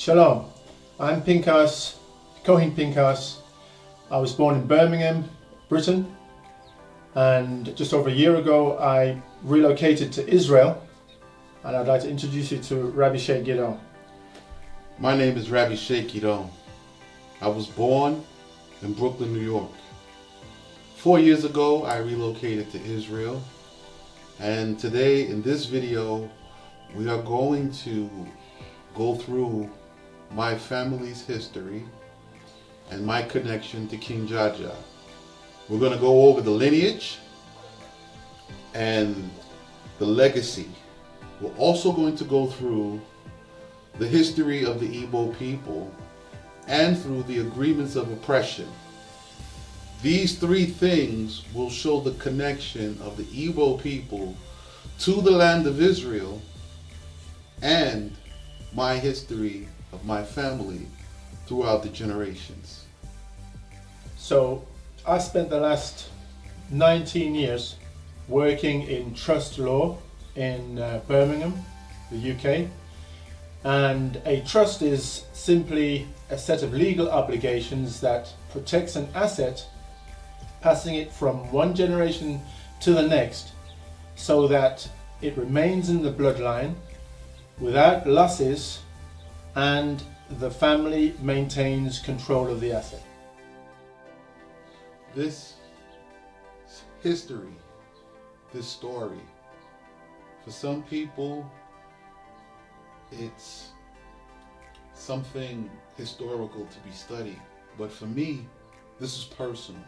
Shalom, I'm Pinchas, Kohen Pinchas. I was born in Birmingham, Britain, and just over a year ago I relocated to Israel, and I'd like to introduce you to Rabbi Sheikh JaJa. My name is Rabbi Sheikh JaJa. I was born in Brooklyn, New York. 4 years ago I relocated to Israel, and today in this video we are going to go through my family's history and my connection to King JaJa. We're going to go over the lineage and the legacy. We're also going to go through the history of the Igbo people and through the agreements of oppression. These three things will show the connection of the Igbo people to the land of Israel and my history of my family throughout the generations. So I spent the last 19 years working in trust law in Birmingham, the UK. And a trust is simply a set of legal obligations that protects an asset, passing it from one generation to the next so that it remains in the bloodline without losses, and the family maintains control of the asset. This history, this story, for some people it's something historical to be studied, but for me this is personal.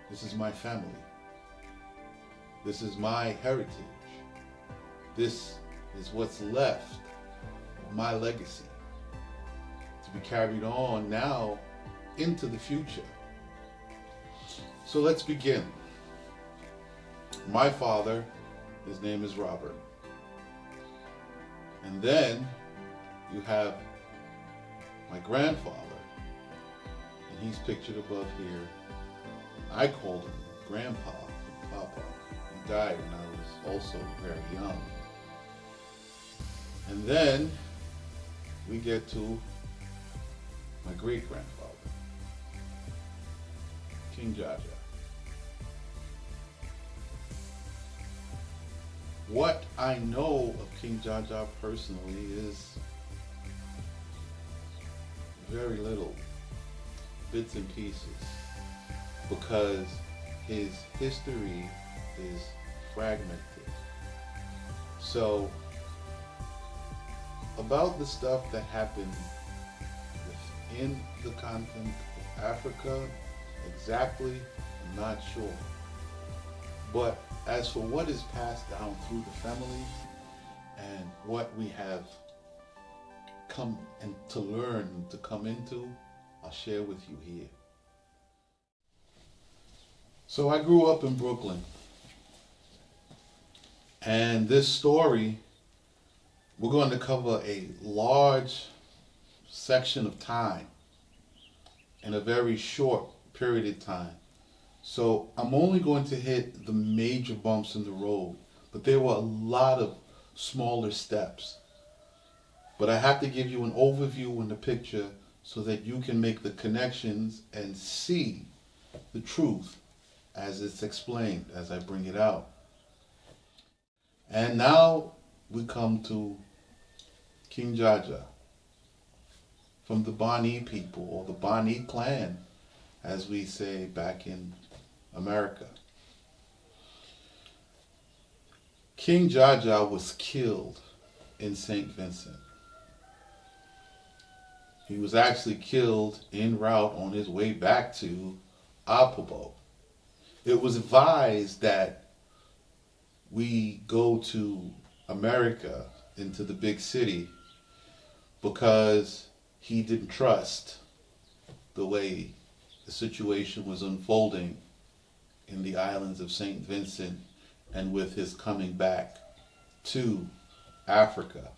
This is my family. This is my heritage. This is what's left of my legacy to be carried on now into the future. So let's begin. My father, his name is Robert. And then you have my grandfather, and he's pictured above here. I called him Grandpa, Papa. He died when I was also very young. And then we get to my great-grandfather, King JaJa. What I know of King JaJa personally is very little, bits and pieces, because his history is fragmented. So, about the stuff that happened within the continent of Africa, exactly, I'm not sure. But as for what is passed down through the family and what we have come and to learn, to come into, I'll share with you here. So I grew up in Brooklyn, and this story, we're going to cover a large section of time in a very short period of time. So I'm only going to hit the major bumps in the road, but there were a lot of smaller steps. But I have to give you an overview and a picture so that you can make the connections and see the truth as it's explained, as I bring it out. And now we come to King JaJa from the Bani people, or the Bani clan, as we say back in America. King JaJa was killed in St. Vincent. He was actually killed en route on his way back to Apobo. It was advised that we go to America, into the big city, because he didn't trust the way the situation was unfolding in the islands of St. Vincent and with his coming back to Africa.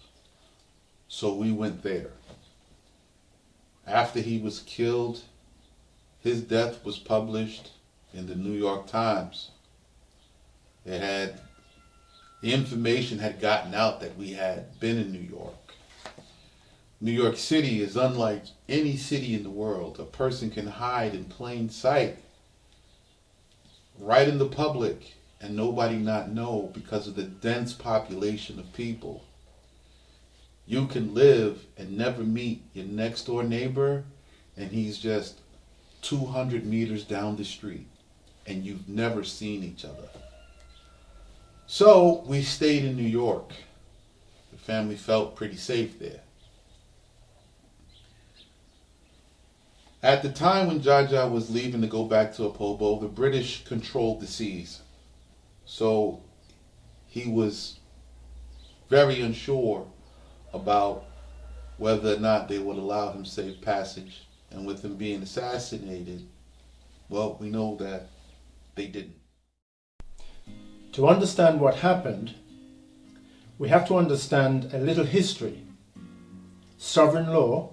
So we went there. After he was killed, his death was published in the New York Times. It had the information had gotten out that we had been in New York. New York City is unlike any city in the world. A person can hide in plain sight, right in the public, and nobody not know because of the dense population of people. You can live and never meet your next door neighbor, and he's just 200 meters down the street, and you've never seen each other. So we stayed in New York. The family felt pretty safe there. At the time when JaJa was leaving to go back to Apobo, the British controlled the seas. So he was very unsure about whether or not they would allow him safe passage. And with him being assassinated, well, we know that they didn't. To understand what happened, we have to understand a little history, sovereign law,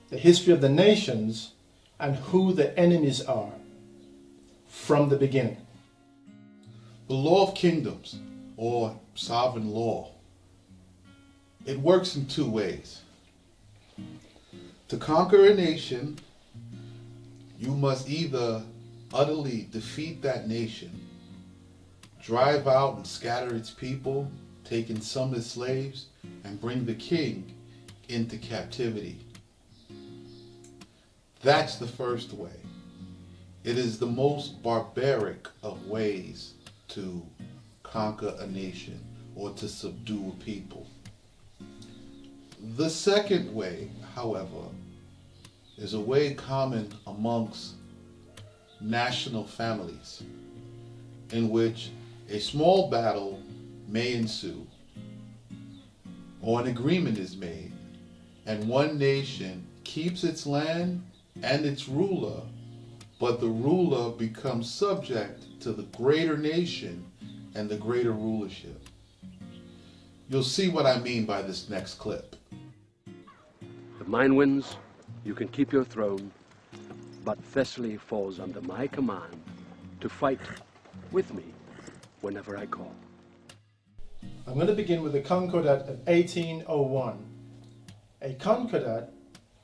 the history of the nations, and who the enemies are from the beginning. The law of kingdoms, or sovereign law, it works in two ways. To conquer a nation, you must either utterly defeat that nation, drive out and scatter its people, taking some as slaves, and bring the king into captivity. That's the first way. It is the most barbaric of ways to conquer a nation or to subdue a people. The second way, however, is a way common amongst national families, in which a small battle may ensue, or an agreement is made, and one nation keeps its land and its ruler, but the ruler becomes subject to the greater nation and the greater rulership. You'll see what I mean by this next clip. If mine wins, you can keep your throne, but Thessaly falls under my command to fight with me whenever I call. I'm going to begin with the Concordat of 1801. A Concordat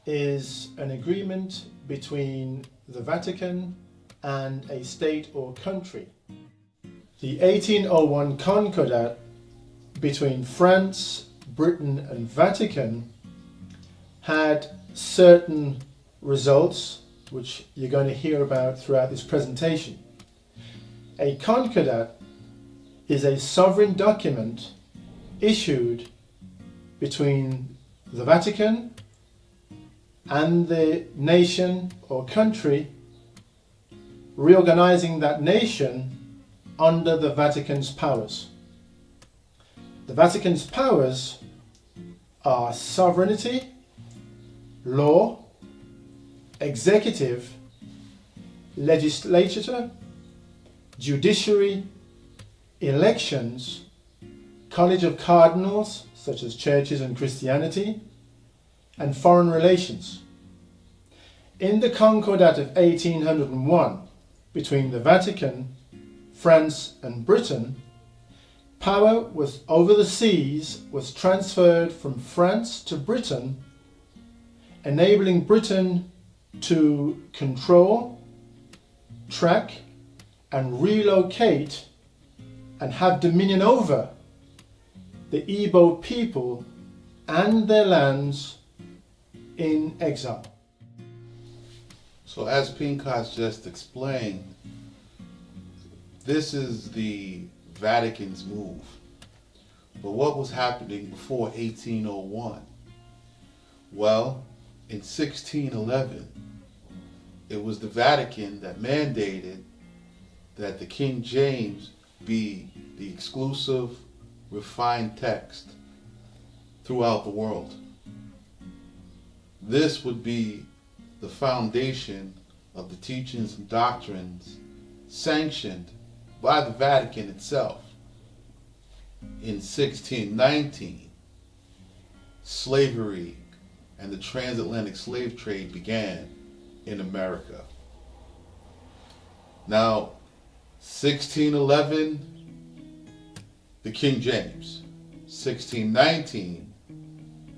is an agreement between the Vatican and a state or country. The 1801 Concordat between France, Britain and Vatican had certain results which you're going to hear about throughout this presentation. A Concordat is a sovereign document issued between the Vatican and the nation or country, reorganizing that nation under the Vatican's powers. The Vatican's powers are sovereignty, law, executive, legislature, judiciary, elections, college of cardinals, such as churches and Christianity, and foreign relations. In the Concordat of 1801, between the Vatican, France and Britain, power was over the seas was transferred from France to Britain, enabling Britain to control, track and relocate and have dominion over the Igbo people and their lands in exile. So as Pincus just explained, this is the Vatican's move. But what was happening before 1801? Well, in 1611, it was the Vatican that mandated that the King James be the exclusive refined text throughout the world. This would be the foundation of the teachings and doctrines sanctioned by the Vatican itself. In 1619, slavery and the transatlantic slave trade began in America. Now, 1611, the King James. 1619,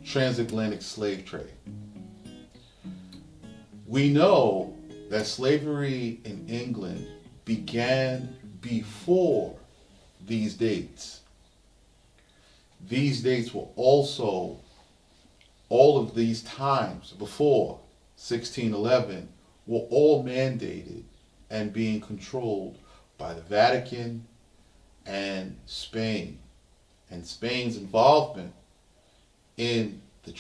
transatlantic slave trade. We know that slavery in England began before these dates. These dates were also, all of these times before 1611 were all mandated and being controlled by the Vatican and Spain. And Spain's involvement in the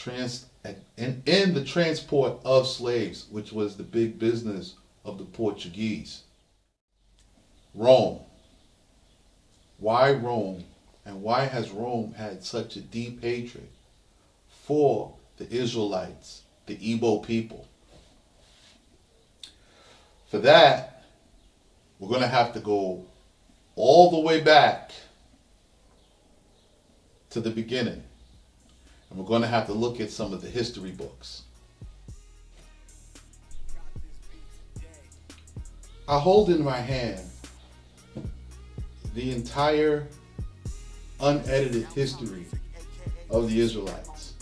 transport of slaves, which was the big business of the Portuguese. Rome. Why Rome? And why has Rome had such a deep hatred for the Israelites, the Igbo people? For that, we're going to have to go all the way back to the beginning. And we're going to have to look at some of the history books. I hold in my hand the entire unedited history of the Israelites,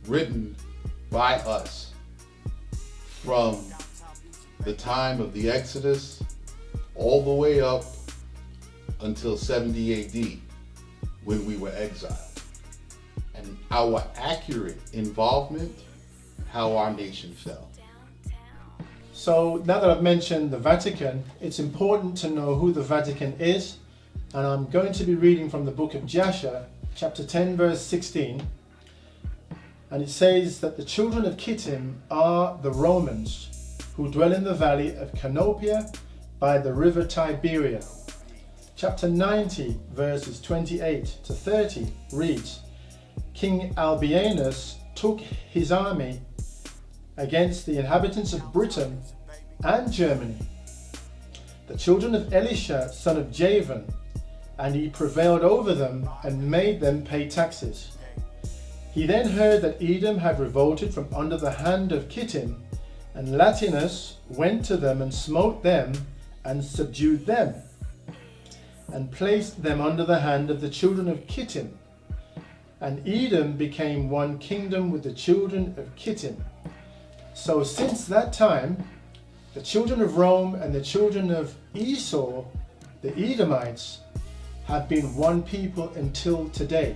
written by us from the time of the Exodus all the way up until 70 AD, when we were exiled, and our accurate involvement, how our nation fell. So now that I've mentioned the Vatican, it's important to know who the Vatican is, and I'm going to be reading from the book of JaJa, chapter 10, verse 16, and it says that the children of Kittim are the Romans who dwell in the valley of Canopia by the river Tiberia. Chapter 90, verses 28 to 30 reads, King Albianus took his army against the inhabitants of Britain and Germany, the children of Elisha, son of Javan, and he prevailed over them and made them pay taxes. He then heard that Edom had revolted from under the hand of Kittim, and Latinus went to them and smote them and subdued them, and placed them under the hand of the children of Kittim. And Edom became one kingdom with the children of Kittim. So since that time, the children of Rome and the children of Esau, the Edomites, have been one people until today.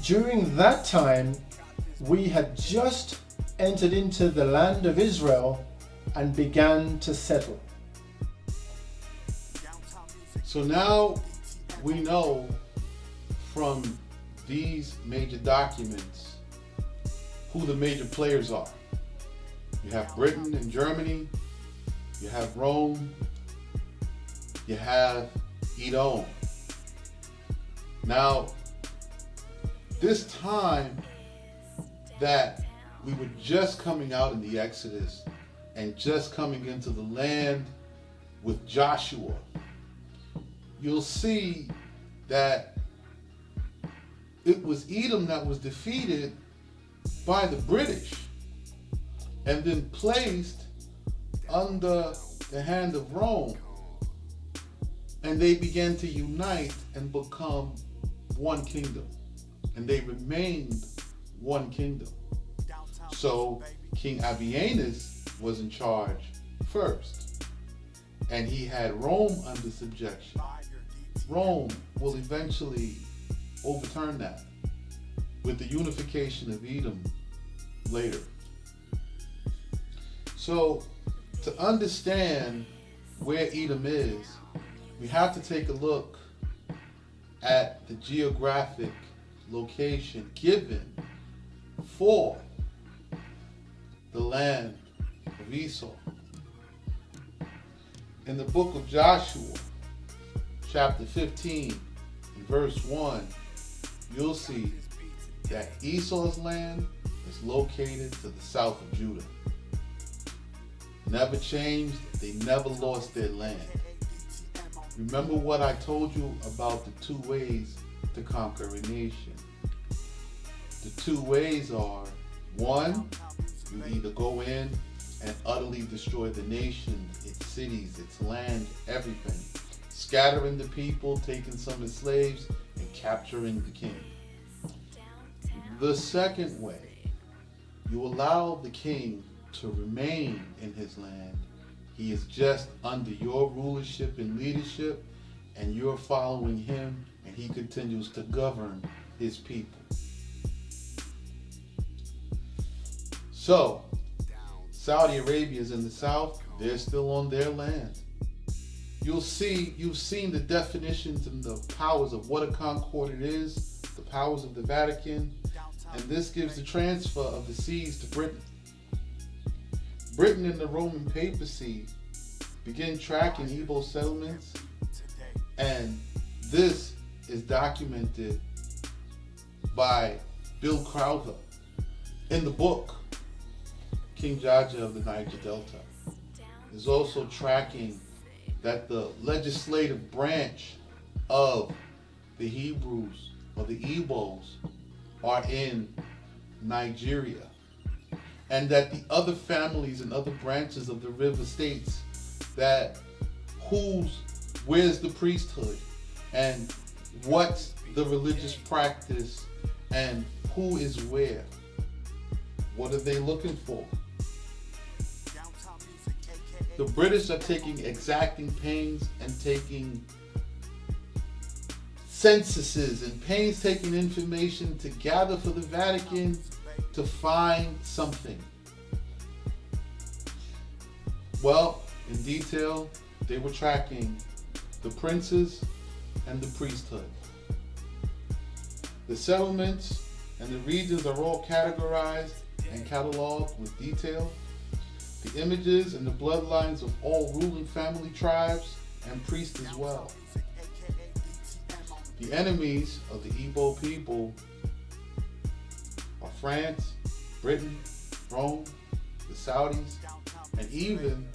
During that time, we had just entered into the land of Israel and began to settle. So now we know from these major documents who the major players are. You have Britain and Germany, you have Rome, you have Edom. Now, this time that we were just coming out in the Exodus and just coming into the land with Joshua, you'll see that it was Edom that was defeated by the British and then placed under the hand of Rome. And they began to unite and become one kingdom. And they remained one kingdom. So King Albianus was in charge first. And he had Rome under subjection. Rome will eventually overturn that with the unification of Edom later. So to understand where Edom is, we have to take a look at the geographic location given for the land of Esau. In the book of Joshua, chapter 15, and verse 1, you'll see that Esau's land is located to the south of Judah. Never changed, they never lost their land. Remember what I told you about the two ways to conquer a nation. The two ways are, one, you either go in and utterly destroy the nation, its cities, its land, everything, scattering the people, taking some as slaves, and capturing the king. The second way, you allow the king to remain in his land. He is just under your rulership and leadership, and you're following him, and he continues to govern his people. So, Saudi Arabia is in the south, they're still on their land. You've seen the definitions and the powers of what a concordat is, the powers of the Vatican, and this gives the transfer of the seas to Britain. Britain and the Roman papacy begin tracking Igbo settlements, and this is documented by Bill Crowther in the book King JaJa of the Niger Delta. Is also tracking that the legislative branch of the Hebrews or the Igbos are in Nigeria, and that the other families and other branches of the river states, that where's the priesthood and what's the religious practice and who is where, what are they looking for. The British are taking exacting pains and taking censuses and painstaking information to gather for the Vatican to find something. Well, in detail, they were tracking the princes and the priesthood. The settlements and the regions are all categorized and cataloged with detail. The images and the bloodlines of all ruling family tribes and priests as well. The enemies of the Igbo people are France, Britain, Rome, the Saudis, and even,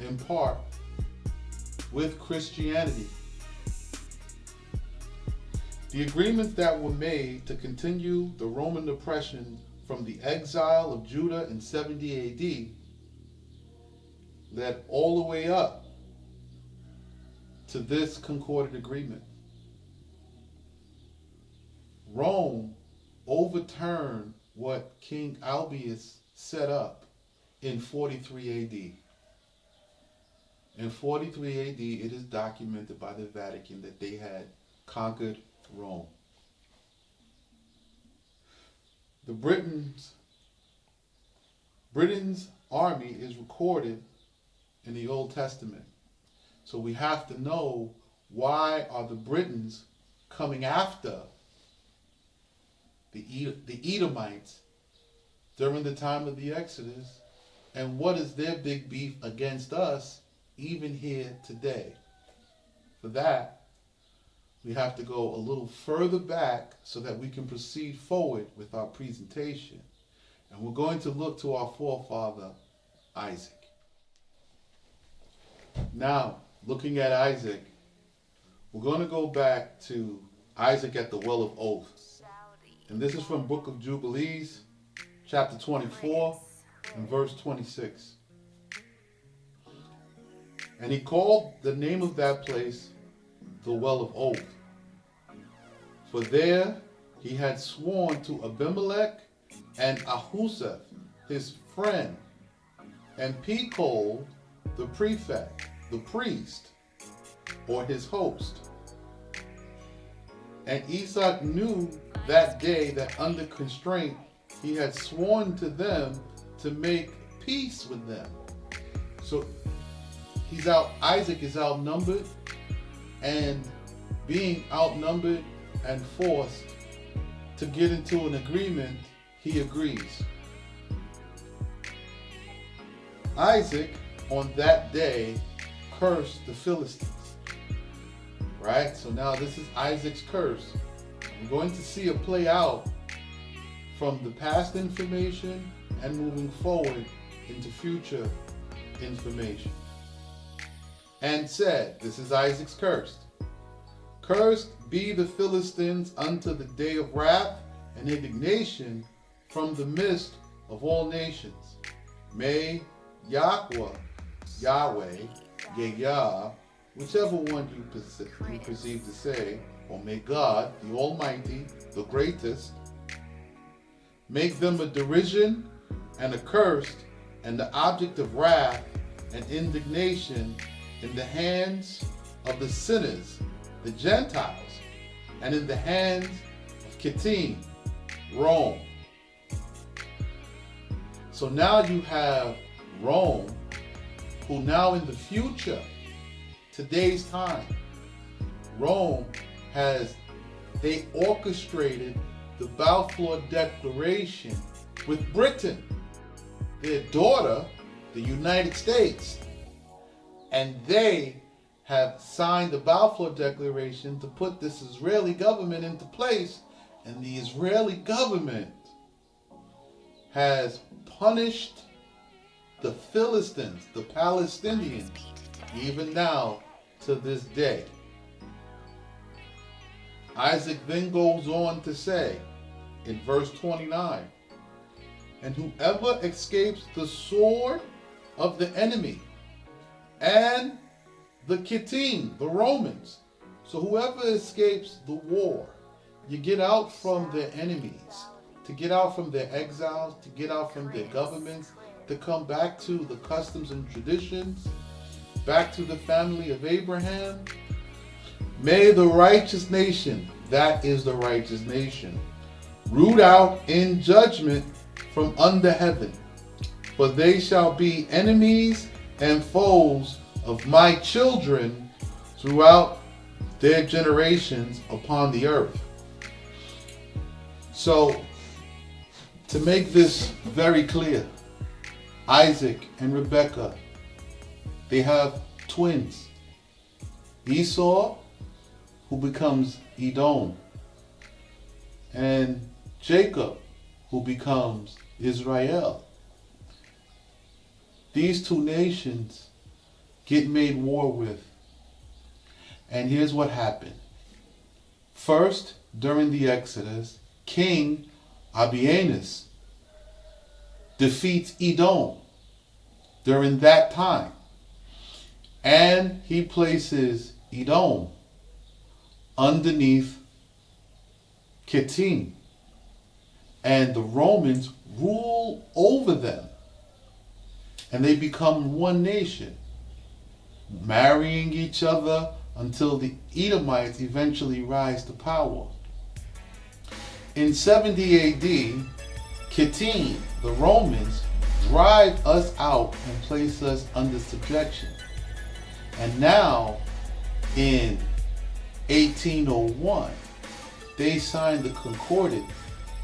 in part, with Christianity. The agreements that were made to continue the Roman oppression from the exile of Judah in 70 AD led all the way up to this concorded agreement. Rome overturned what King Albius set up in 43 AD. In 43 AD, it is documented by the Vatican that they had conquered Rome. The Britain's army is recorded in the Old Testament. So we have to know, why are the Britons coming after the Edomites during the time of the Exodus, and what is their big beef against us even here today? For that, we have to go a little further back so that we can proceed forward with our presentation. And we're going to look to our forefather, Isaac. Now, looking at Isaac, we're going to go back to Isaac at the Well of Oath. And this is from Book of Jubilees, chapter 24, and verse 26. And he called the name of that place the Well of Oath. For there he had sworn to Abimelech and Ahuzeth, his friend, and Pekol, the prefect, the priest, or his host. And Isaac knew that day that under constraint he had sworn to them to make peace with them. So Isaac is outnumbered, and being outnumbered and forced to get into an agreement, he agrees. Isaac, on that day, cursed the Philistines. Right? So now this is Isaac's curse. We're going to see it play out from the past information and moving forward into future information. And said, this is Isaac's curse. Cursed be the Philistines unto the day of wrath and indignation from the midst of all nations. May Yahweh, Yah, whichever one you perceive to say, or may God, the Almighty, the greatest, make them a derision and accursed, and the object of wrath and indignation in the hands of the sinners, the Gentiles, and in the hands of Kittim, Rome. So now you have Rome, who now in the future, today's time, Rome they orchestrated the Balfour Declaration with Britain, their daughter, the United States. And they have signed the Balfour Declaration to put this Israeli government into place. And the Israeli government has punished the Philistines, the Palestinians, even now to this day. Isaac then goes on to say in verse 29, and whoever escapes the sword of the enemy and the Kittim, the Romans. So whoever escapes the war, you get out from their enemies, to get out from their exiles, to get out from their governments, to come back to the customs and traditions, back to the family of Abraham. May the righteous nation, that is the righteous nation, root out in judgment from under heaven, for they shall be enemies and foes of my children throughout their generations upon the earth. So, to make this very clear, Isaac and Rebekah, they have twins. Esau, who becomes Edom, and Jacob, who becomes Israel. These two nations get made war with. And here's what happened. First, during the Exodus, King Abianus defeats Edom during that time. And he places Edom underneath Kittim. And the Romans rule over them. And they become one nation, marrying each other until the Edomites eventually rise to power. In 70 AD, Kittim, the Romans, drive us out and place us under subjection. And now, in 1801, they signed the Concordat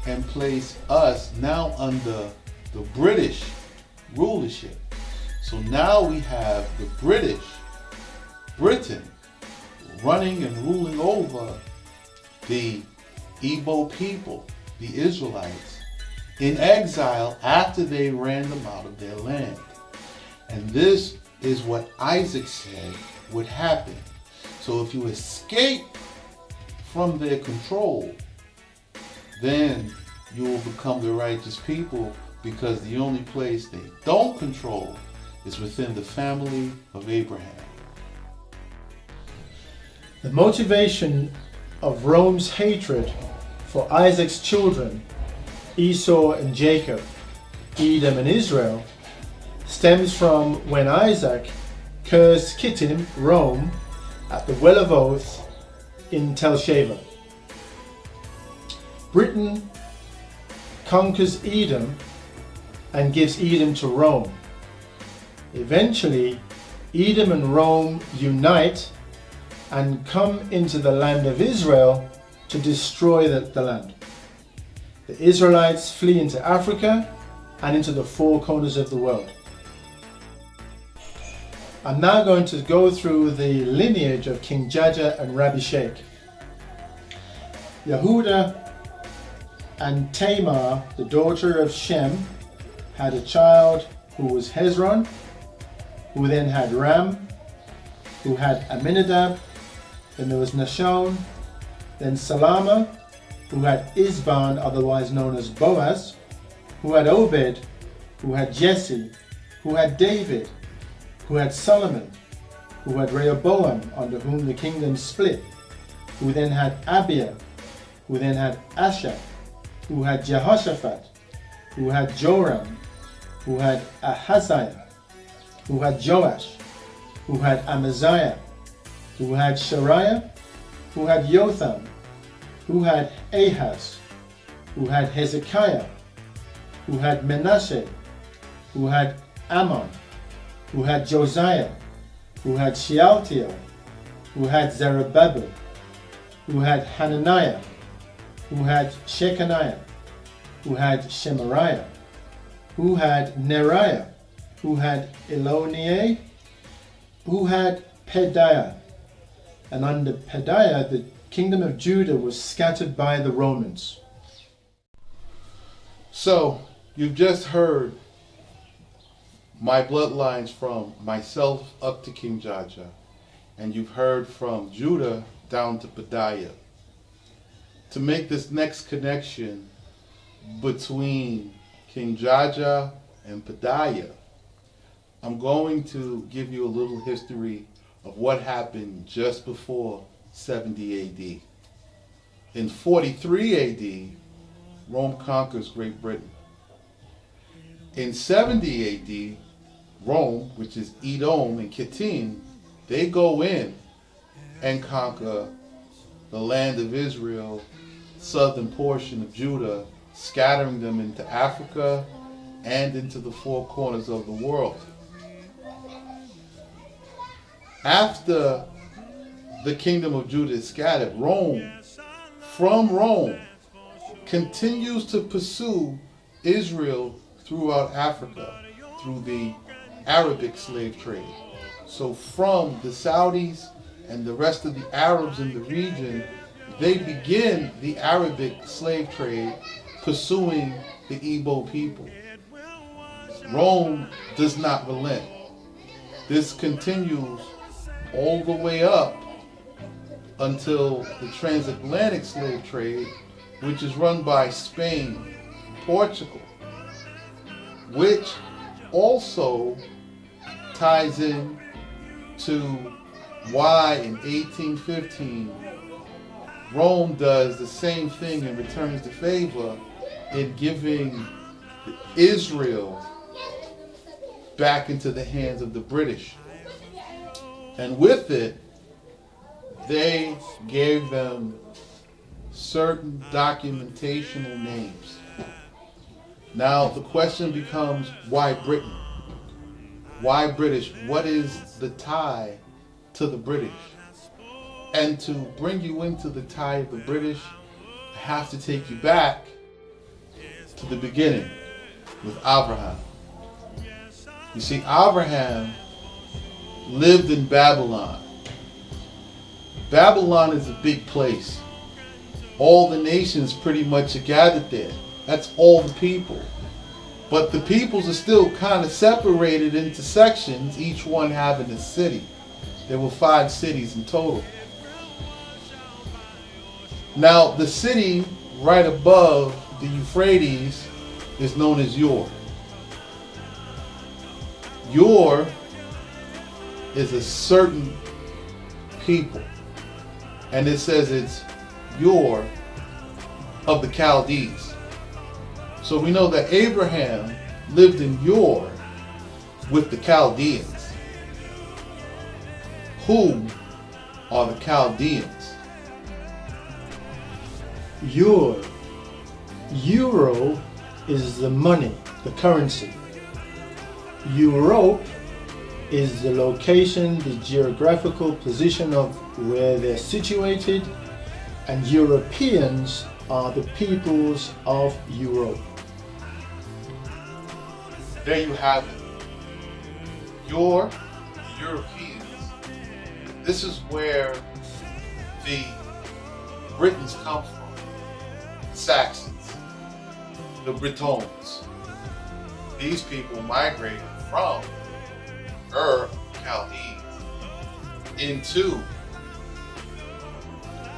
and place us now under the British rulership. So now we have the Britain, running and ruling over the Igbo people, the Israelites, in exile after they ran them out of their land. And this is what Isaac said would happen. So if you escape from their control, then you will become the righteous people, because the only place they don't control is within the family of Abraham. The motivation of Rome's hatred for Isaac's children, Esau and Jacob, Edom and Israel, stems from when Isaac cursed Kittim, Rome, at the Well of Oath in Tel Sheva. Britain conquers Edom and gives Edom to Rome. Eventually, Edom and Rome unite and come into the land of Israel to destroy the land. The Israelites flee into Africa and into the four corners of the world. I'm now going to go through the lineage of King JaJa and Rabbi Sheikh. Yehuda and Tamar, the daughter of Shem, had a child who was Hezron, who then had Ram, who had Aminadab, then there was Nashon, then Salama, who had Isban, otherwise known as Boaz, who had Obed, who had Jesse, who had David, who had Solomon, who had Rehoboam, under whom the kingdom split, who then had Abiah, who then had Asa, who had Jehoshaphat, who had Joram, who had Ahaziah, who had Joash, who had Amaziah, who had Shariah, who had Jotham, who had Ahaz, who had Hezekiah, who had Manasseh, who had Ammon, who had Josiah, who had Shealtiel, who had Zerubbabel, who had Hananiah, who had Shechaniah, who had Shemariah, who had Neriah, who had Eloniah, who had Pedaiah. And under Pedaiah, the kingdom of Judah was scattered by the Romans. So, you've just heard my bloodlines from myself up to King JaJa, and you've heard from Judah down to Pedaiah. To make this next connection between King JaJa and Pedaiah, I'm going to give you a little history of what happened just before 70 AD. In 43 AD, Rome conquers Great Britain. In 70 AD, Rome, which is Edom and Kittim, they go in and conquer the land of Israel, southern portion of Judah, scattering them into Africa and into the four corners of the world. After the kingdom of Judah is scattered, from Rome, continues to pursue Israel throughout Africa through the Arabic slave trade. So from the Saudis and the rest of the Arabs in the region, they begin the Arabic slave trade pursuing the Igbo people. Rome does not relent. This continues all the way up until the transatlantic slave trade, which is run by Spain, Portugal, which also ties in to why in 1815 Rome does the same thing and returns the favor in giving Israel back into the hands of the British. And with it, they gave them certain documentational names. Now the question becomes, why Britain? Why British? What is the tie to the British? And to bring you into the tie of the British, I have to take you back to the beginning with Abraham. You see, Abraham lived in Babylon. Babylon is a big place. All the nations pretty much are gathered there. That's all the people. But the peoples are still kind of separated into sections, each one having a city. There were 5 cities in total. Now, the city right above the Euphrates is known as Ur. Ur is a certain people. And it says it's Ur of the Chaldees. So we know that Abraham lived in Ur with the Chaldeans. Who are the Chaldeans? Euro is the money, the currency. Europe is the location, the geographical position of where they're situated, and Europeans are the peoples of Europe. There you have it. Your Europeans. This is where the Britons come from. Saxons, the Britons. These people migrated from Chaldees into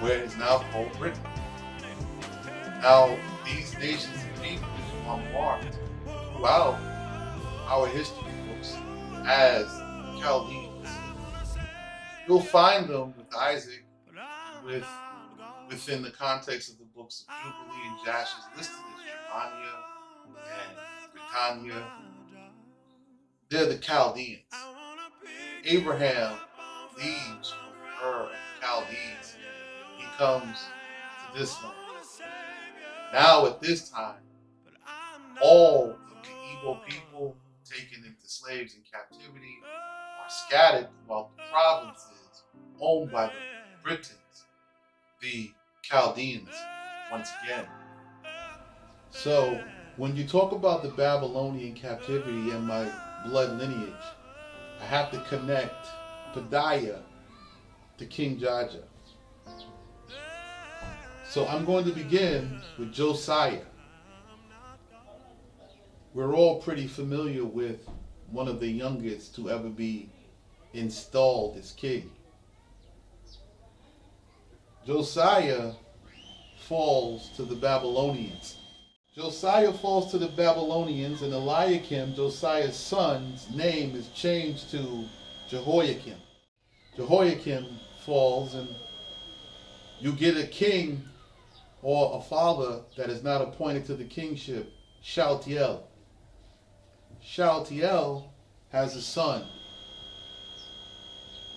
where it is now called Britain. Now, these nations and peoples are marked throughout our history books as Chaldeans. You'll find them with Isaac, within the context of the books of Jubilee and Jasher listed as Germania, and Britannia. They're the Chaldeans. Abraham leaves from Ur of the Chaldees. He comes to this land. Now at this time, all of the Igbo people taken into slaves in captivity are scattered throughout the provinces owned by the Britons, the Chaldeans, once again. So when you talk about the Babylonian captivity and my blood lineage, I have to connect Pedaiah to King JaJa. So I'm going to begin with Josiah. We're all pretty familiar with one of the youngest to ever be installed as king. Josiah falls to the Babylonians. Josiah falls to the Babylonians, and Eliakim, Josiah's son's name, is changed to Jehoiakim. Jehoiakim falls, and you get a king or a father that is not appointed to the kingship, Shealtiel. Shealtiel has a son,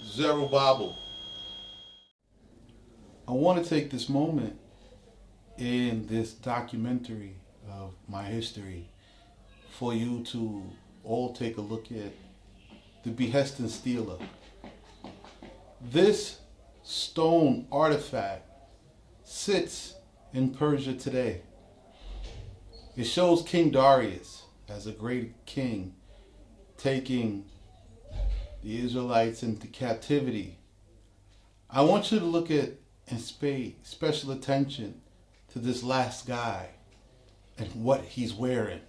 Zerubbabel. I want to take this moment in this documentary of my history for you to all take a look at the Behest and Stealer. This stone artifact sits in Persia today. It shows King Darius as a great king taking the Israelites into captivity. I want you to look at and pay special attention to this last guy and what he's wearing.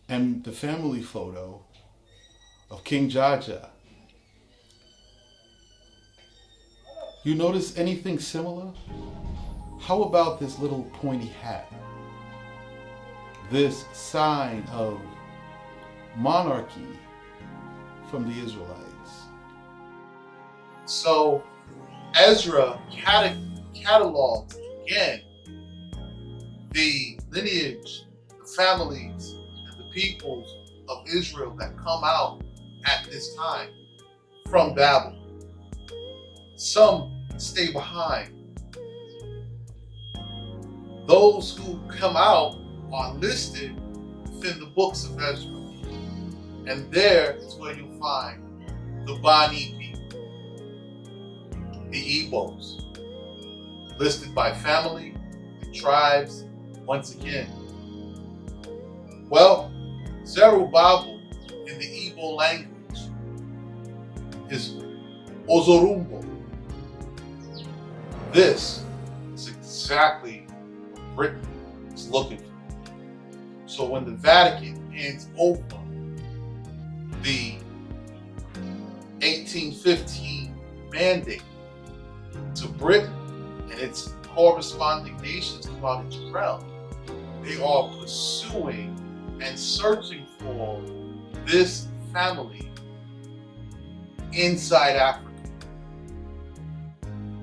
And the family photo of King JaJa. You notice anything similar? How about this little pointy hat? This sign of monarchy from the Israelites. So Ezra catalogs again the lineage, the families, and the peoples of Israel that come out at this time from Babel. Some stay behind. Those who come out are listed within the books of Ezra. And there is where you'll find the Bani people, the Igbos, listed by family and tribes once again. Well, Zerubbabel in the Igbo language is Ozorumbo. This is exactly what Britain is looking for. So when the Vatican hands over the 1815 mandate to Britain and its corresponding nations throughout its realm, they are pursuing and searching for this family inside Africa.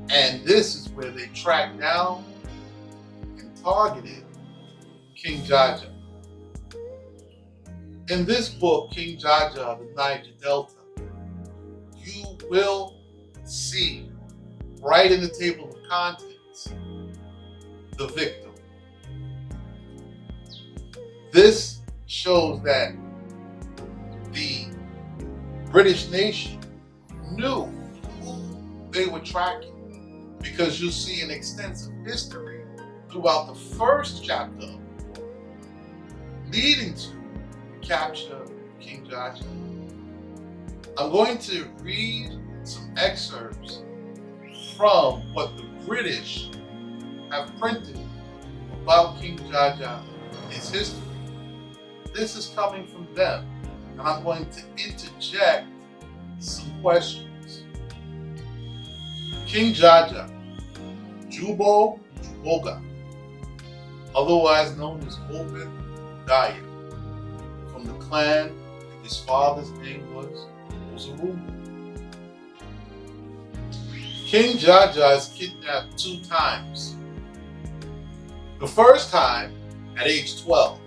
And this is where they tracked down and targeted King JaJa. In this book, King JaJa, the Niger Delta, you will see right in the table of contents the victim. This shows that the British nation knew who they were tracking, because you see an extensive history throughout the first chapter of the book leading to the capture of King JaJa. I'm going to read some excerpts from what the British have printed about King JaJa and his history. This is coming from them, and I'm going to interject some questions. King JaJa, Jubo Juboga, otherwise known as Obed Daya, from the clan, and his father's name was Ozurumbo. King JaJa is kidnapped 2 times. The first time at age 12.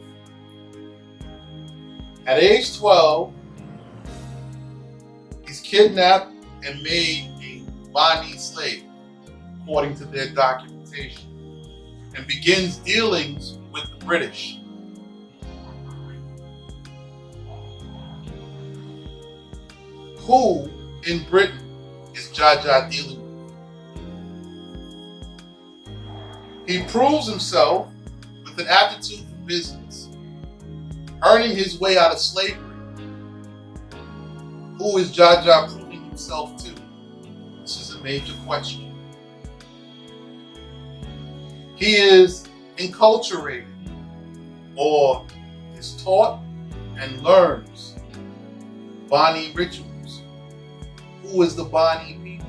At age 12, he's kidnapped and made a Bani slave, according to their documentation, and begins dealings with the British. Who in Britain is JaJa dealing with? He proves himself with an aptitude for business, earning his way out of slavery. Who is JaJa proving himself to? This is a major question. He is enculturated, or is taught and learns Bani rituals. Who is the Bani people?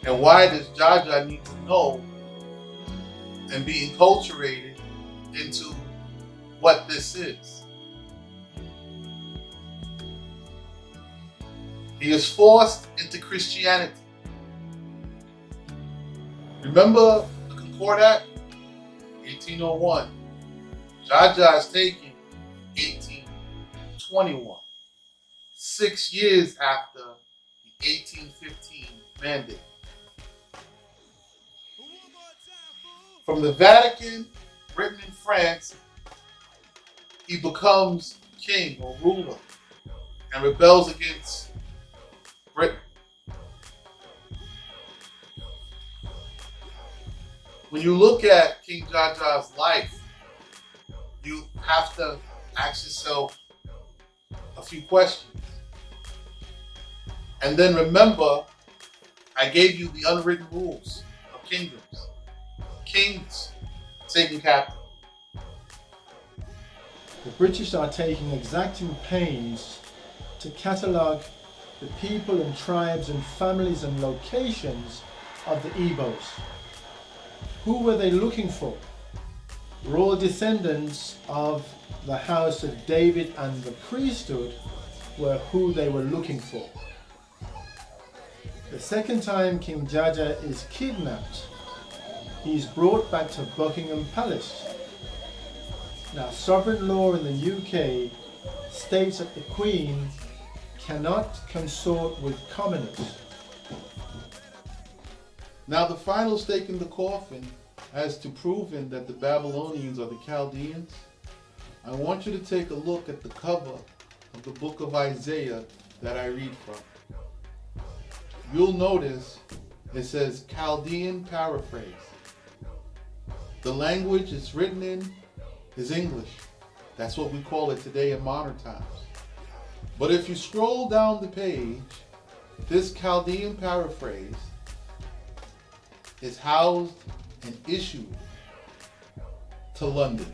And why does JaJa need to know and be enculturated into what this is? He is forced into Christianity. Remember the Concordat? 1801. JaJa is taken 1821. 6 years after the 1815 mandate. From the Vatican, Britain, and France, he becomes king or ruler and rebels against Britain. When you look at King JaJa's life, you have to ask yourself a few questions. And then remember, I gave you the unwritten rules of kingdoms. Kings taken captive. The British are taking exacting pains to catalogue the people and tribes and families and locations of the Igbos. Who were they looking for? Were all descendants of the house of David, and the priesthood were who they were looking for. The second time King JaJa is kidnapped, he is brought back to Buckingham Palace. Now, sovereign law in the UK states that the Queen cannot consort with commoners. Now, the final stake in the coffin as to proving that the Babylonians are the Chaldeans, I want you to take a look at the cover of the book of Isaiah that I read from. You'll notice it says Chaldean paraphrase. The language it's written in is English. That's what we call it today in modern times. But if you scroll down the page, this Chaldean paraphrase is housed and issued to London.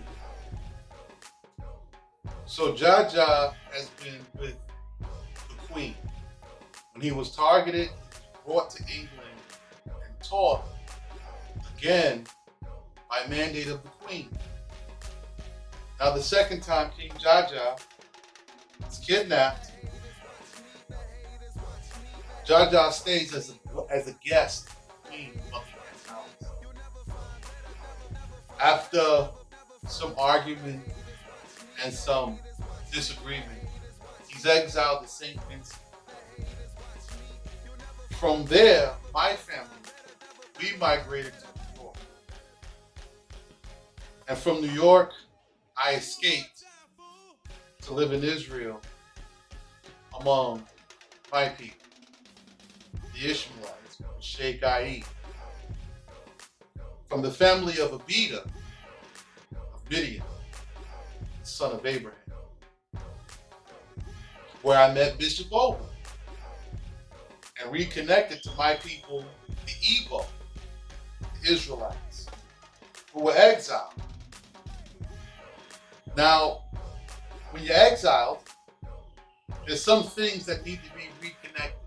So JaJa has been with the Queen. When he was targeted, brought to England and taught, again, by mandate of the Queen. Now the second time King JaJa is kidnapped, JaJa stays as a guest in Buckingham's house. After some argument and some disagreement, he's exiled to St. Vincent. From there, my family, we migrated to New York. And from New York, I escaped to live in Israel among my people, the Ishmaelites, Sheikh Aid. From the family of Abida, of Midian, the son of Abraham, where I met Bishop Ogle and reconnected to my people, the Igbo, the Israelites, who were exiled. Now, when you're exiled, there's some things that need to be reconnected.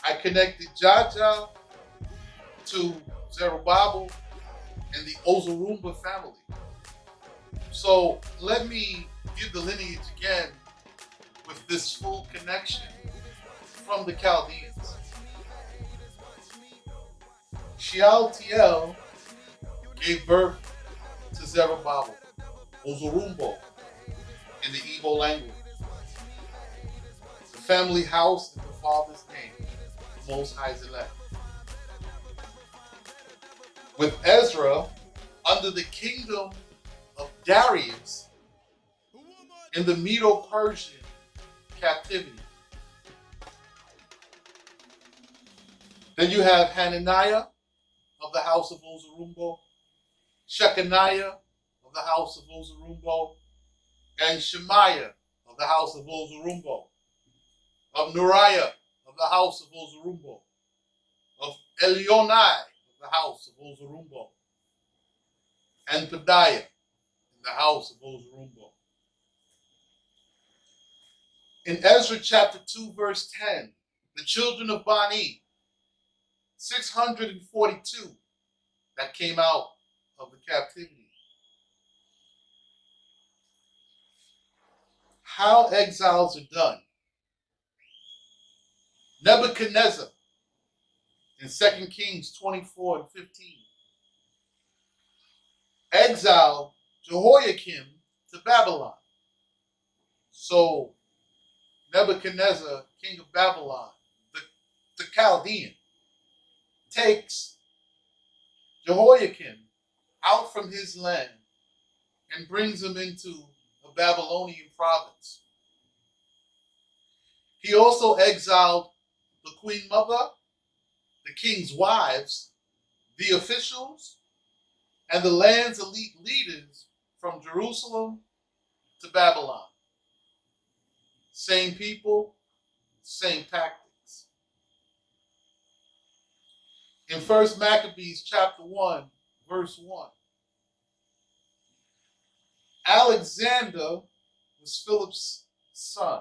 I connected JaJa to Zerubbabel and the Ozurumba family. So let me give the lineage again with this full connection from the Chaldeans. Shealtiel gave birth to Zerubbabel. Ozurumbo in the Igbo language. The family house in the father's name, the Most High's elect. With Ezra under the kingdom of Darius in the Medo-Persian captivity. Then you have Hananiah of the house of Ozurumbo, Shechaniah of the house of Ozurumbo, and Shemaiah of the house of Ozurumbo, of Nuriah of the house of Ozurumbo, of Elionai of the house of Ozurumbo, and Pedaiah in the house of Ozurumbo. In Ezra chapter 2, verse 10, the children of Bani, 642 that came out of the captivity. How exiles are done. Nebuchadnezzar in 2 Kings 24 and 15 exiled Jehoiakim to Babylon. So Nebuchadnezzar, king of Babylon, the Chaldean, takes Jehoiakim out from his land and brings him into a Babylonian province. He also exiled the queen mother, the king's wives, the officials, and the land's elite leaders from Jerusalem to Babylon. Same people, same tactics. In 1 Maccabees chapter 1, verse 1, Alexander was Philip's son,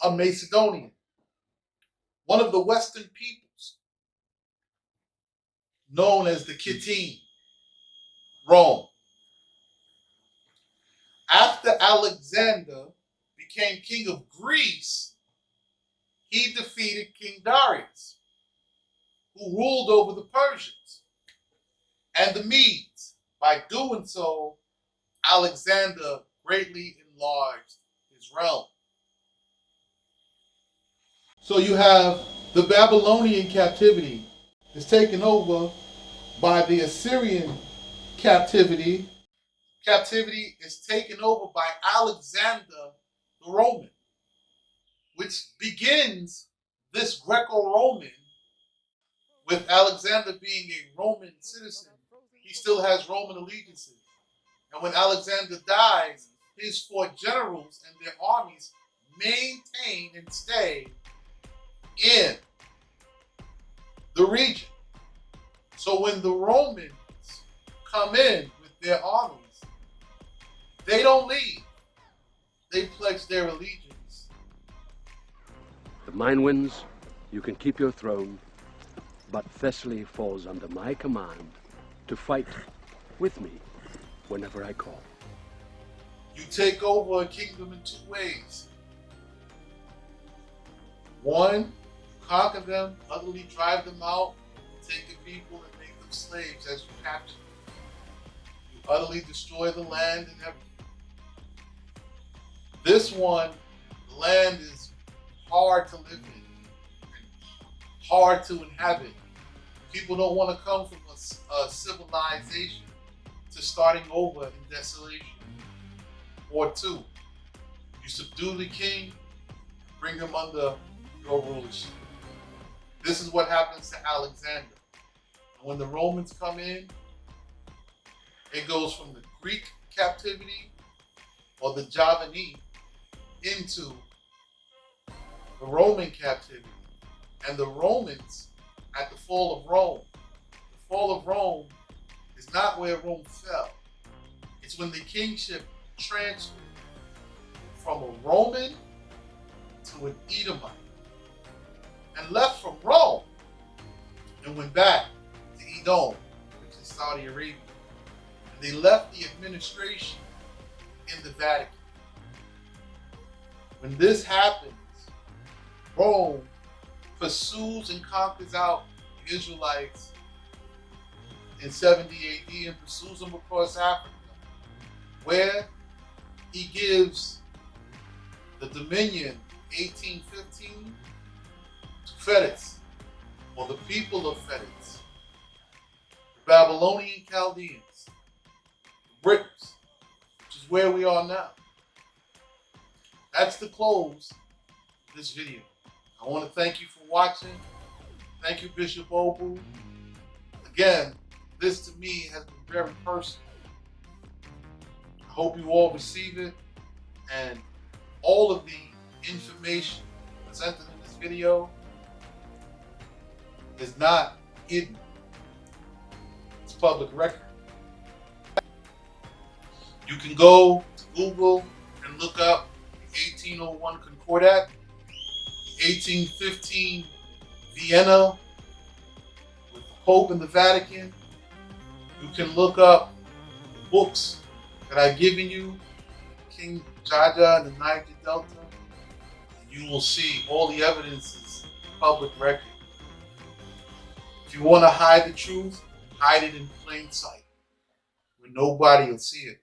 a Macedonian, one of the Western peoples, known as the Kittine, Rome. After Alexander became king of Greece, he defeated King Darius, who ruled over the Persians and the Medes. By doing so, Alexander greatly enlarged his realm. So you have the Babylonian captivity is taken over by the Assyrian captivity. Captivity is taken over by Alexander the Roman, which begins this Greco-Roman with Alexander being a Roman citizen. He still has Roman allegiances. And when Alexander dies, his 4 generals and their armies maintain and stay in the region. So when the Romans come in with their armies, they don't leave. They pledge their allegiance. The mine wins, you can keep your throne, but Thessaly falls under my command to fight with me whenever I call. You take over a kingdom in 2 ways. One, conquer them, utterly drive them out, take the people and make them slaves as you capture them. You utterly destroy the land and everything. This one, the land is hard to live in and hard to inhabit. People don't want to come from a civilization to starting over in desolation. Or 2, you subdue the king, bring him under your rulership. This is what happens to Alexander. And when the Romans come in, it goes from the Greek captivity or the Javanese into the Roman captivity. And the Romans, at the fall of Rome, the fall of Rome is not where Rome fell. It's when the kingship transferred from a Roman to an Edomite and left from Rome and went back to Edom, which is Saudi Arabia. And they left the administration in the Vatican. When this happens, Rome pursues and conquers out the Israelites in 70 AD and pursues them across Africa where he gives the dominion 1815 to Fedes, or the people of Fedes, the Babylonian Chaldeans, the Britons, which is where we are now. That's the close of this video. I want to thank you for watching. Thank you, Bishop Obu. Again, this to me has been very personal. I hope you all receive it, and all of the information presented in this video is not hidden. It's public record. You can go to Google and look up the 1801 Concordat, the 1815 Vienna with the Pope and the Vatican. You can look up the books that I've given you, King JaJa and the Niger Delta, and you will see all the evidences, public record. If you want to hide the truth, hide it in plain sight, where nobody will see it.